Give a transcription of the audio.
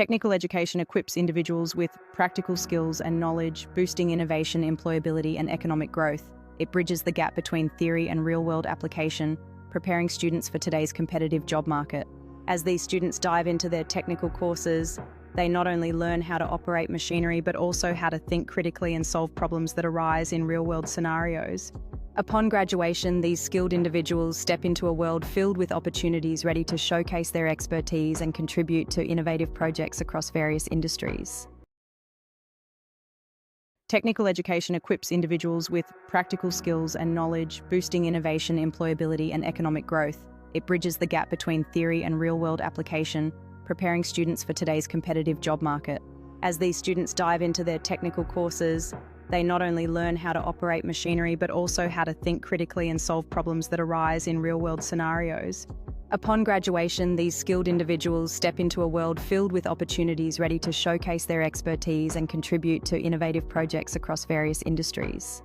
Technical education equips individuals with practical skills and knowledge, boosting innovation, employability, and economic growth. It bridges the gap between theory and real-world application, preparing students for today's competitive job market. As these students dive into their technical courses, they not only learn how to operate machinery, but also how to think critically and solve problems that arise in real-world scenarios. Upon graduation, these skilled individuals step into a world filled with opportunities, ready to showcase their expertise and contribute to innovative projects across various industries. Technical education equips individuals with practical skills and knowledge, boosting innovation, employability, and economic growth. It bridges the gap between theory and real-world application, preparing students for today's competitive job market. As these students dive into their technical courses, they not only learn how to operate machinery, but also how to think critically and solve problems that arise in real-world scenarios. Upon graduation, these skilled individuals step into a world filled with opportunities, ready to showcase their expertise and contribute to innovative projects across various industries.